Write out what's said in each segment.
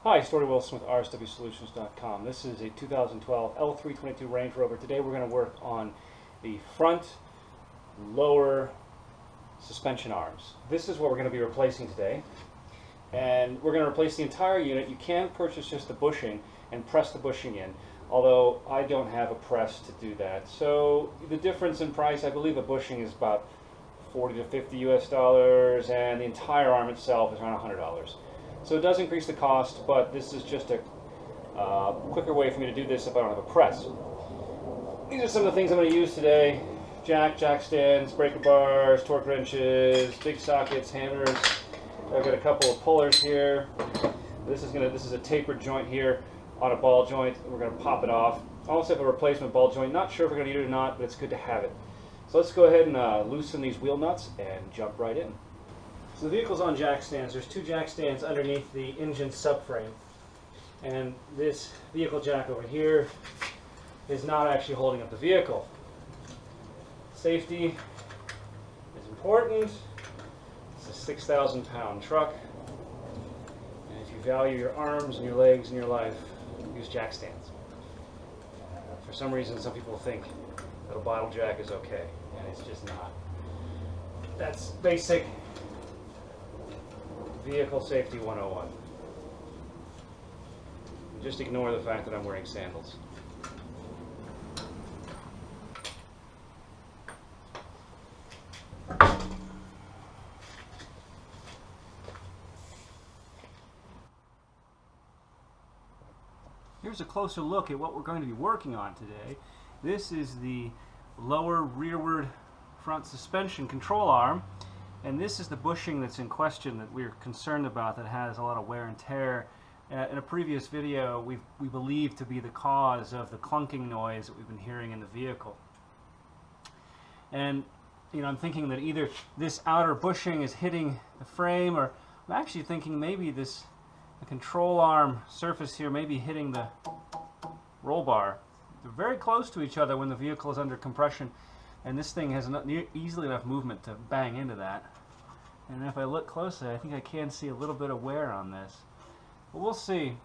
Hi, Story Wilson with rswsolutions.com. This is a 2012 L322 Range Rover. Today we're going to work on the front lower suspension arms. This is what we're going to be replacing today. And we're going to replace the entire unit. You can purchase just the bushing and press the bushing in, although I don't have a press to do that. So the difference in price, I believe a bushing is about $40 to $50 US, and the entire arm itself is around $100. So it does increase the cost, but this is just a quicker way for me to do this if I don't have a press. These are some of the things I'm going to use today: jack stands, breaker bars, torque wrenches, big sockets, hammers. I've got a couple of pullers here. This is a tapered joint here on a ball joint. We're going to pop it off. I also have a replacement ball joint. Not sure if we're going to need it or not, but it's good to have it. So let's go ahead and loosen these wheel nuts and jump right in. So the vehicle's on jack stands. There's two jack stands underneath the engine subframe. And this vehicle jack over here is not actually holding up the vehicle. Safety is important. It's a 6,000-pound truck. And if you value your arms and your legs and your life, use jack stands. For some reason, some people think that a bottle jack is okay, and it's just not. That's basic Vehicle Safety 101. Just ignore the fact that I'm wearing sandals. Here's a closer look at what we're going to be working on today. This is the lower rearward front suspension control arm. And this is the bushing that's in question that we're concerned about, that has a lot of wear and tear. In a previous video, we believe to be the cause of the clunking noise that we've been hearing in the vehicle. And I'm thinking that either this outer bushing is hitting the frame, or I'm actually thinking maybe the control arm surface here may be hitting the roll bar. They're very close to each other when the vehicle is under compression, and this thing has easily enough movement to bang into that. And if I look closely, I think I can see a little bit of wear on this. But we'll see.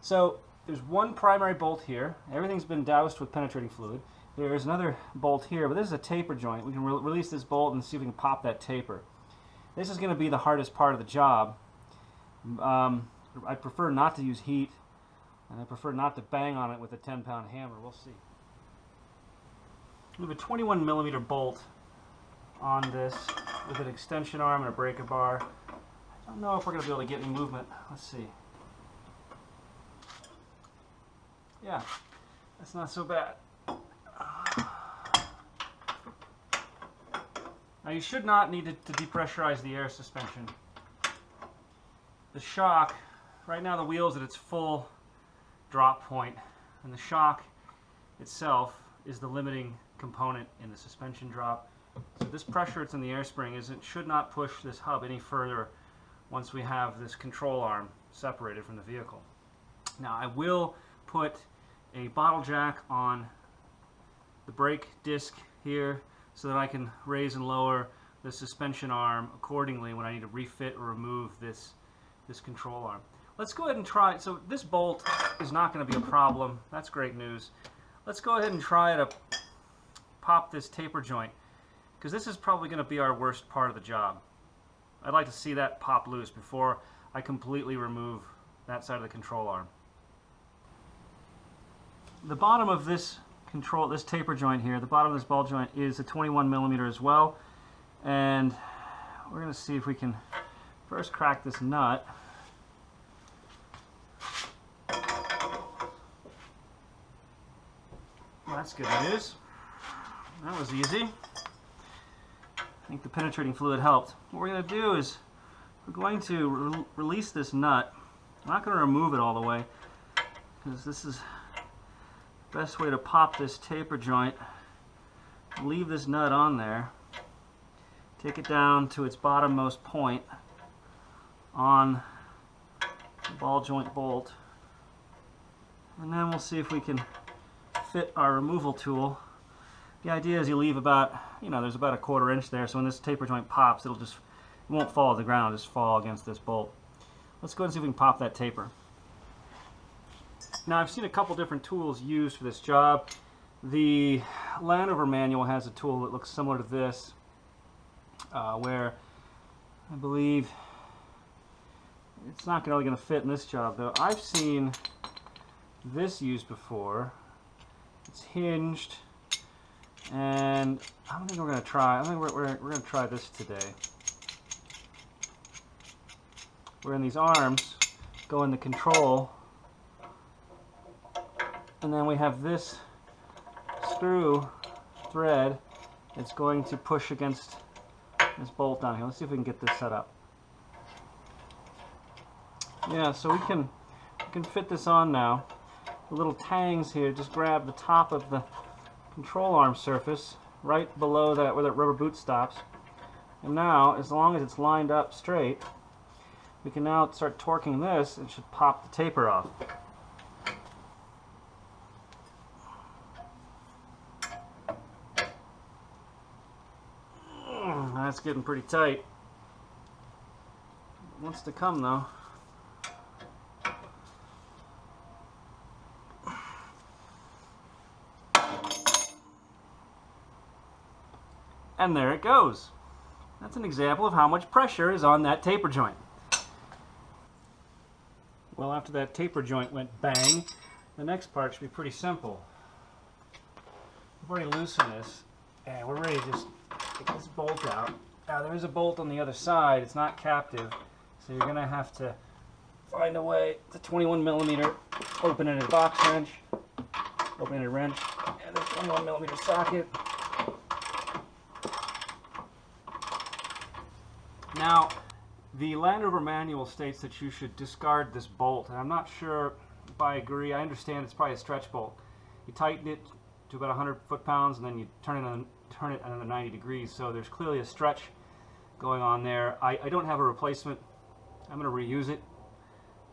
So there's one primary bolt here. Everything's been doused with penetrating fluid. There's another bolt here, but this is a taper joint. We can release this bolt and see if we can pop that taper. This is going to be the hardest part of the job. I prefer not to use heat, and I prefer not to bang on it with a 10-pound hammer. We'll see. We have a 21mm bolt on this with an extension arm and a breaker bar. I don't know if we're going to be able to get any movement. Let's see. Yeah, that's not so bad. Now you should not need to depressurize the air suspension. The shock, right now the wheel's at its full drop point, and the shock itself is the limiting component in the suspension drop. So this pressure that's in the air spring should not push this hub any further once we have this control arm separated from the vehicle. Now I will put a bottle jack on the brake disc here so that I can raise and lower the suspension arm accordingly when I need to refit or remove this control arm. Let's go ahead and try it. So this bolt is not going to be a problem. That's great news. Let's go ahead and try to pop this taper joint, because this is probably going to be our worst part of the job. I'd like to see that pop loose before I completely remove that side of the control arm. The bottom of this taper joint here, the bottom of this ball joint, is a 21mm as well, and we're going to see if we can first crack this nut. Well, that's good news. That was easy. I think the penetrating fluid helped. What we're going to do is we're going to release this nut. I'm not going to remove it all the way, because this is the best way to pop this taper joint. Leave this nut on there. Take it down to its bottommost point on the ball joint bolt. And then we'll see if we can fit our removal tool. The idea is you leave about, there's about a 1/4 inch there, so when this taper joint pops, it won't fall to the ground, it'll just fall against this bolt. Let's go ahead and see if we can pop that taper. Now I've seen a couple different tools used for this job. The Land Rover manual has a tool that looks similar to this, where I believe it's not really going to fit in this job though. I've seen this used before. It's hinged, and I don't think we're going to try. I think we're going to try this today. Where in these arms go in the control, and then we have this screw thread that's going to push against this bolt down here. Let's see if we can get this set up. Yeah, so we can fit this on now. The little tangs here just grab the top of the control arm surface right below that where that rubber boot stops. And now, as long as it's lined up straight, we can now start torquing this and it should pop the taper off. That's getting pretty tight. It wants to come though. And there it goes. That's an example of how much pressure is on that taper joint. Well, after that taper joint went bang, the next part should be pretty simple. We've already loosened this, and we're ready to just take this bolt out. Now there is a bolt on the other side. It's not captive, so you're going to have to find a way. It's a 21mm open-ended box wrench, open-ended wrench, and a 21mm socket. Now, the Land Rover manual states that you should discard this bolt, and I'm not sure if I agree. I understand it's probably a stretch bolt. You tighten it to about 100 foot-pounds, and then you turn it another 90 degrees, so there's clearly a stretch going on there. I don't have a replacement. I'm going to reuse it.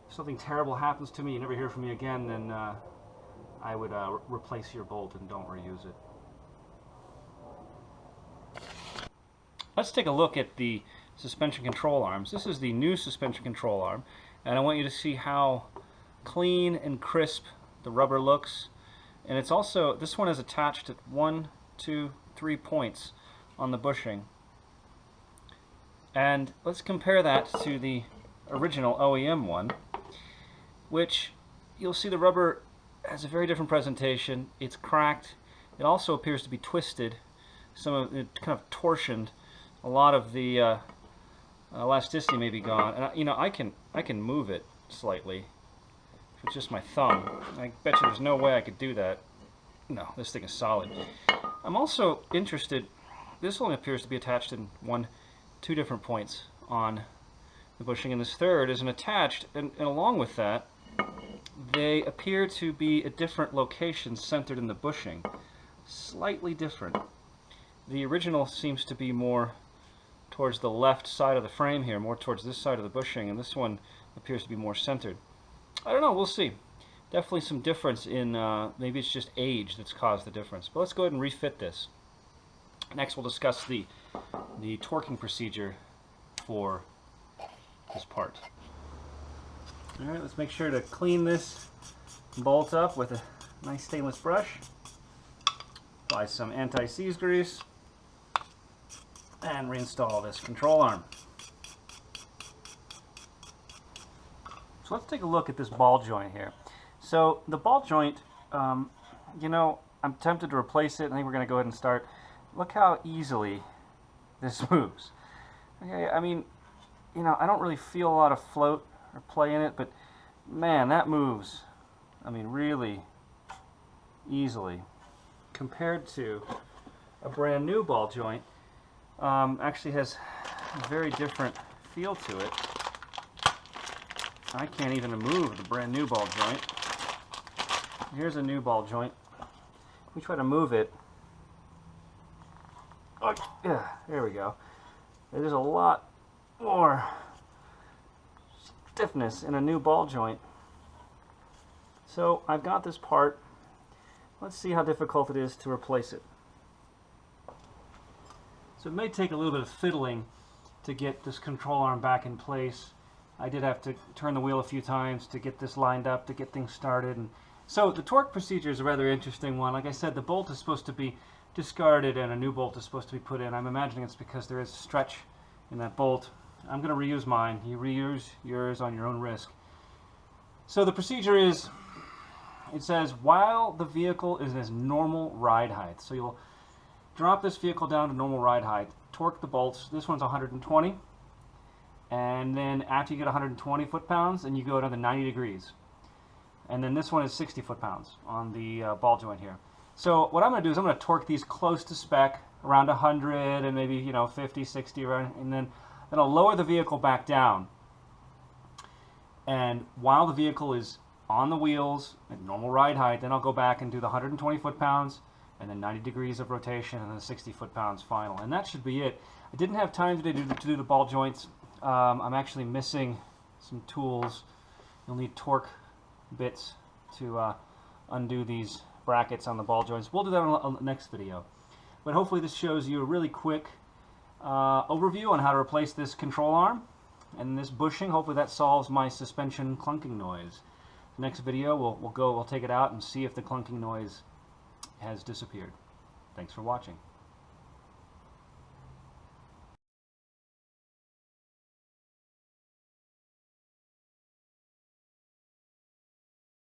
If something terrible happens to me, you never hear from me again, then I would replace your bolt and don't reuse it. Let's take a look at the suspension control arms. This is the new suspension control arm, and I want you to see how clean and crisp the rubber looks. And it's also, this one is attached at 1, 2, 3 points on the bushing. And let's compare that to the original OEM one, which you'll see the rubber has a very different presentation. It's cracked. It also appears to be twisted. Some of it kind of torsioned. A lot of the elasticity may be gone, and you know, I can move it slightly with just my thumb. I bet you there's no way I could do that. No, this thing is solid. I'm also interested. This only appears to be attached in 1, 2 different points on the bushing, and this third isn't attached. And along with that, they appear to be at different locations centered in the bushing, slightly different. The original seems to be more towards the left side of the frame here, more towards this side of the bushing, and this one appears to be more centered. I don't know, we'll see. Definitely some difference in, maybe it's just age that's caused the difference. But let's go ahead and refit this. Next we'll discuss the torquing procedure for this part. Alright, let's make sure to clean this bolt up with a nice stainless brush. Apply some anti-seize grease and reinstall this control arm. So let's take a look at this ball joint here. So the ball joint, you know, I'm tempted to replace it. I think we're going to go ahead and start. Look how easily this moves. Okay, I mean, you know, I don't really feel a lot of float or play in it, but man, that moves, I mean, really easily compared to a brand new ball joint. Actually has a very different feel to it. I can't even move the brand new ball joint. Here's a new ball joint. We try to move it. Oh, yeah, there we go. There's a lot more stiffness in a new ball joint. So I've got this part. Let's see how difficult it is to replace it. So it may take a little bit of fiddling to get this control arm back in place. I did have to turn the wheel a few times to get this lined up, to get things started. And so the torque procedure is a rather interesting one. Like I said, the bolt is supposed to be discarded and a new bolt is supposed to be put in. I'm imagining it's because there is stretch in that bolt. I'm going to reuse mine. You reuse yours on your own risk. So the procedure is, it says, while the vehicle is in its normal ride height. So you'll drop this vehicle down to normal ride height, torque the bolts. This one's 120. And then after you get 120 foot-pounds, then you go another 90 degrees. And then this one is 60 foot-pounds on the ball joint here. So what I'm going to do is I'm going to torque these close to spec, around 100 and maybe 50, 60, around, and then I'll lower the vehicle back down. And while the vehicle is on the wheels at normal ride height, then I'll go back and do the 120 foot-pounds and then 90 degrees of rotation and then 60 foot-pounds final. And that should be it. I didn't have time today to do the ball joints. I'm actually missing some tools. You'll need torque bits to undo these brackets on the ball joints. We'll do that on the next video. But hopefully this shows you a really quick overview on how to replace this control arm and this bushing. Hopefully that solves my suspension clunking noise. The next video we'll take it out and see if the clunking noise has disappeared. Thanks for watching.